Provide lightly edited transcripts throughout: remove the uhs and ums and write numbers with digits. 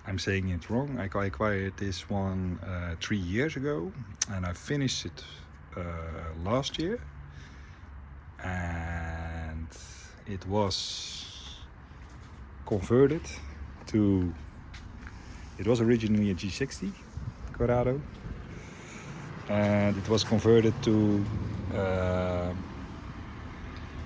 I'm saying it wrong. I acquired this one 3 years ago, and I finished it last year, and it was converted to. It was originally a G60 Corrado, and it was converted to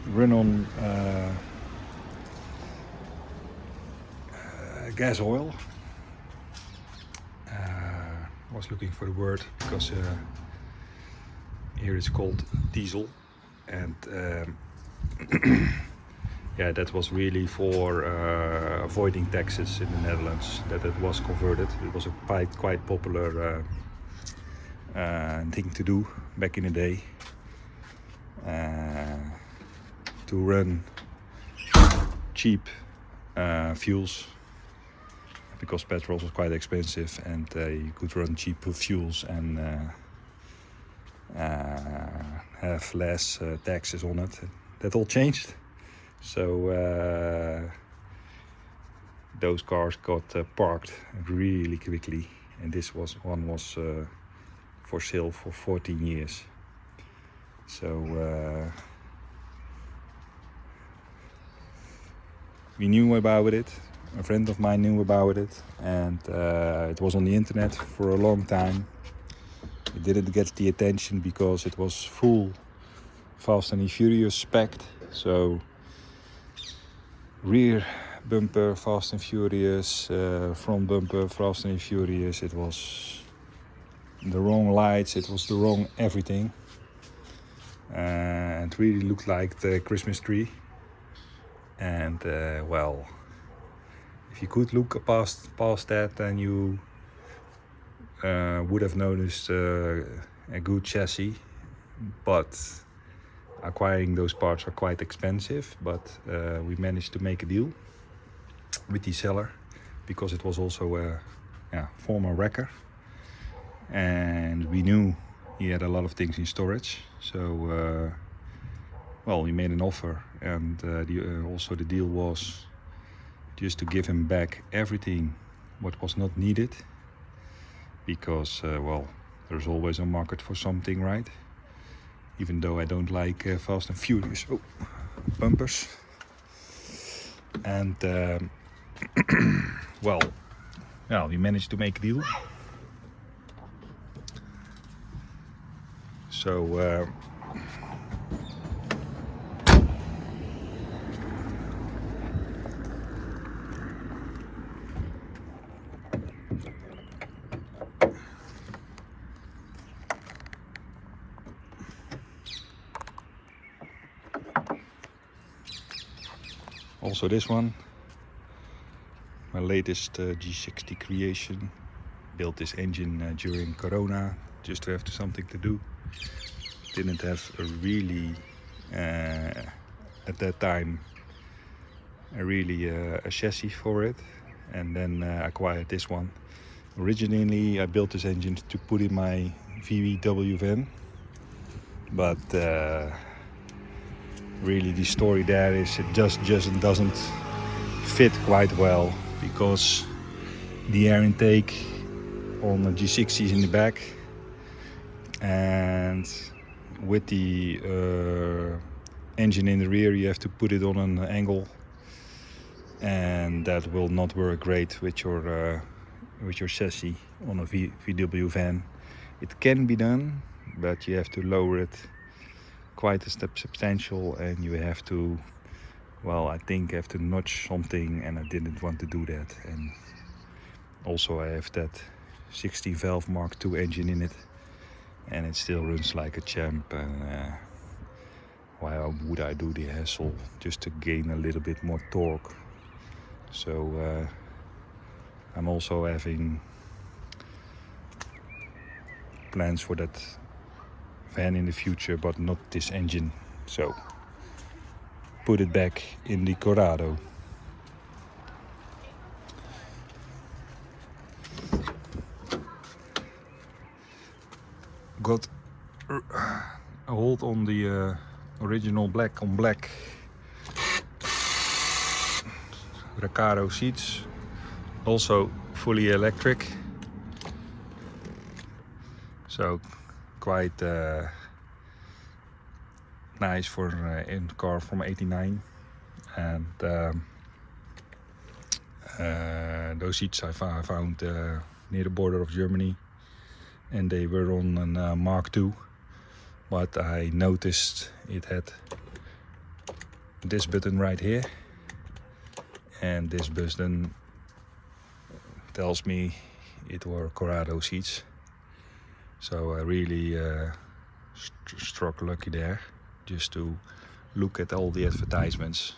run on gas oil. I was looking for the word because here it's called diesel, and yeah, that was really for avoiding taxes in the Netherlands that it was converted. It was a quite popular thing to do back in the day, to run cheap fuels, because petrol was quite expensive, and you could run cheaper fuels and have less taxes on it. That all changed, so those cars got parked really quickly, and this one was for sale for 14 years. So we knew about it. A friend of mine knew about it, and it was on the internet for a long time. It didn't get the attention because it was full Fast and Furious spec'd. So rear bumper Fast and Furious, front bumper Fast and Furious. It was the wrong lights, it was the wrong everything. It really looked like the Christmas tree. And well, if you could look past that, then you would have noticed a good chassis. But acquiring those parts are quite expensive. But we managed to make a deal with the seller, because it was also a former wrecker, and we knew he had a lot of things in storage. So well, we made an offer, and also the deal was just to give him back everything what was not needed, because well, there's always a market for something, right? Even though I don't like Fast and Furious bumpers. And well, we managed to make a deal. So also this one, my latest G60 creation. Built this engine during Corona, just to have something to do. Didn't have a really, at that time, a chassis for it, and then acquired this one. Originally I built this engine to put in my VW van, but really the story there is it just doesn't fit quite well, because the air intake on the G60 is in the back, and with the engine in the rear you have to put it on an angle, and that will not work great with your chassis on a VW van. It can be done, but you have to lower it quite a substantial, and you have to, well, I think have to notch something, and I didn't want to do that. And also I have that 16 valve Mark II engine in it, and it still runs like a champ, and why would I do the hassle just to gain a little bit more torque? So I'm also having plans for that van in the future, but not this engine. So put it back in the Corrado. Got a hold on the original black on black Recaro seats Also fully electric, so quite nice for a car from '89. And those seats I found near the border of Germany, and they were on a Mark II, but I noticed it had this button right here, and this button tells me it were Corrado seats. So I really struck lucky there, just to look at all the advertisements.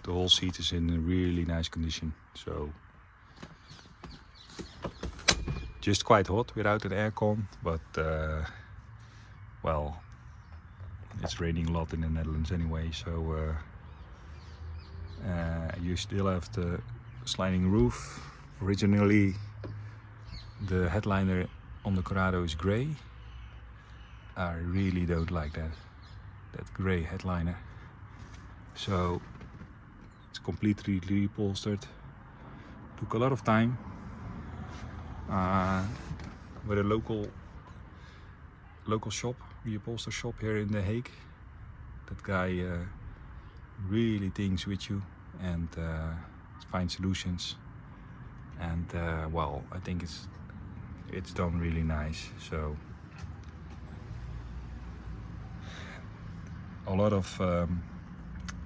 The whole seat is in a really nice condition, so just quite hot without an aircon, but well, it's raining a lot in the Netherlands anyway, so you still have the sliding roof. Originally the headliner on the Corrado is grey. I really don't like that grey headliner, so it's completely reupholstered. Took a lot of time with a local shop, reupholster shop here in The Hague. That guy really thinks with you and finds solutions, and well, I think it's done really nice. So a lot of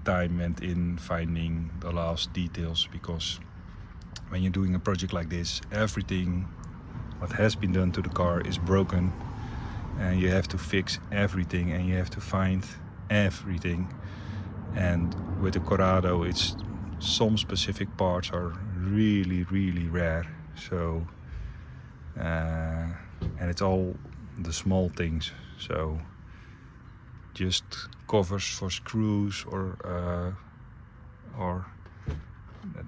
time went in finding the last details, because when you're doing a project like this, everything what has been done to the car is broken, and you have to fix everything and you have to find everything. And with the Corrado, it's some specific parts are really rare, so and it's all the small things, so just covers for screws or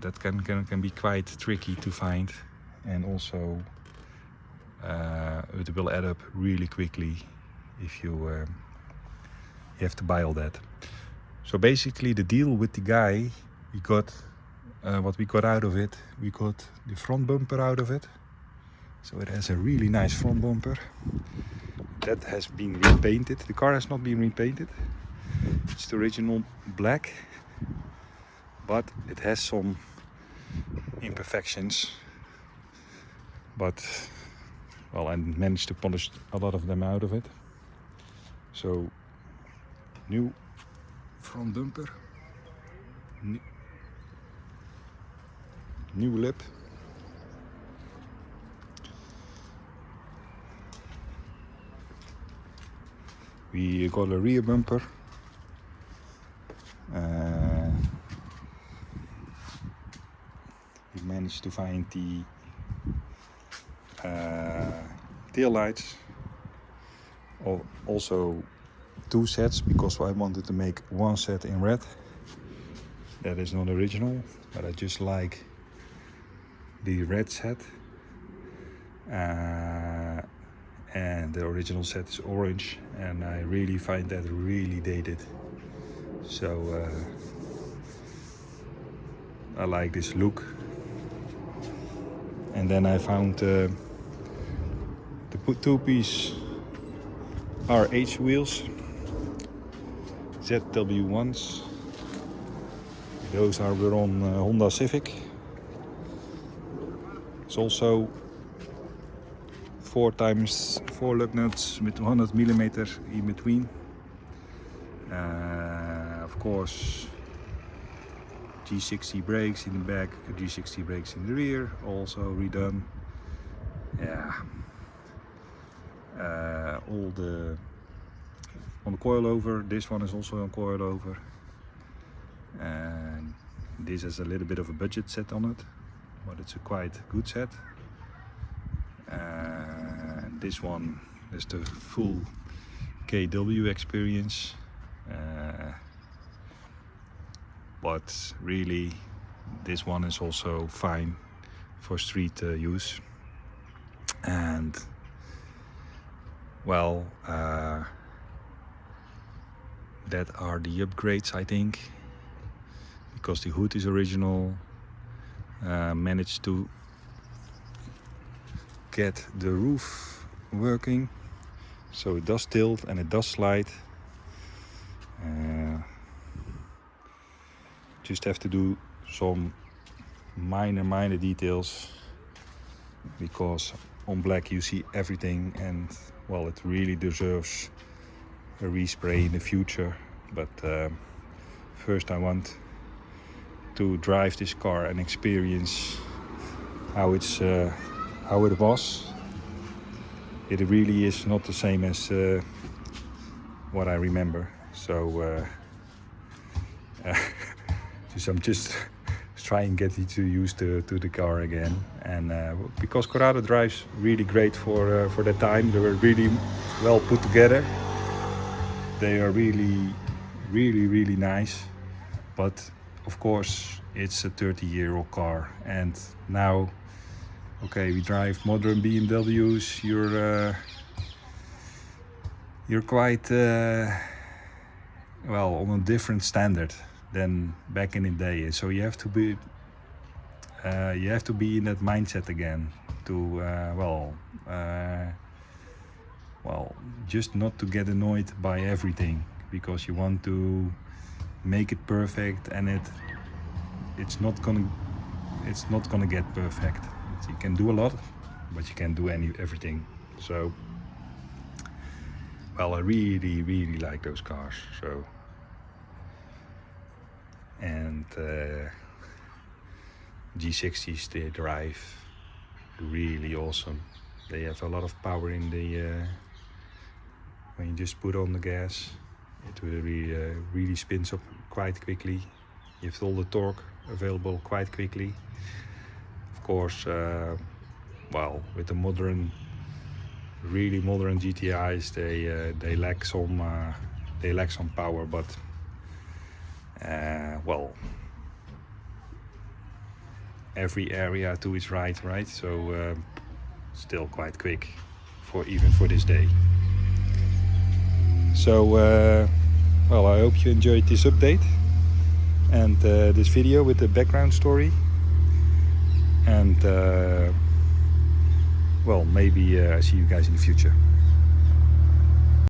that can be quite tricky to find, and also it will add up really quickly if you have to buy all that. So basically the deal with the guy, we got what we got out of it. We got the front bumper out of it, so it has a really nice front bumper that has been repainted. The car has not been repainted, it's the original black, but it has some imperfections, but well, I managed to polish a lot of them out of it. So new front bumper, new lip, we got a rear bumper, we managed to find the tail lights, also 2 sets, because I wanted to make 1 set in red. That is not original, but I just like the red set, and the original set is orange, and I really find that really dated, so I like this look. And then I found the 2-piece RH wheels, ZW1s. Those were on Honda Civic. It's also 4x4 lug nuts with 100mm in between. Of course, G60 brakes in the back, G60 brakes in the rear, also redone. Yeah. All the on the coilover. This one is also on coilover, and this has a little bit of a budget set on it, but it's a quite good set. And this one is the full KW experience, but really this one is also fine for street use. And well, that are the upgrades, I think, because the hood is original. Managed to get the roof working, so it does tilt and it does slide. Just have to do some minor details, because on black you see everything, and well, it really deserves a respray in the future. But first I want to drive this car and experience how it was. It really is not the same as what I remember. So I'm just trying to get you to used to the car again. And because Corrado drives really great for the time, they were really well put together. They are really nice. But of course, it's a 30-year-old car, and now, okay, we drive modern BMWs. You're quite well on a different standard than back in the day, and so you have to be in that mindset again to just not to get annoyed by everything, because you want to make it perfect, and it's not gonna get perfect. You can do a lot, but you can't do everything. So, well, I really like those cars. So, and G60s, they drive really awesome. They have a lot of power in the when you just put on the gas. It really spins up quite quickly. You have all the torque available quite quickly. Of course, well, with the really modern GTIs, they lack some power, but well, every area to its right? So still quite quick even for this day. So well, I hope you enjoyed this update and this video with the background story. And well, maybe I see you guys in the future.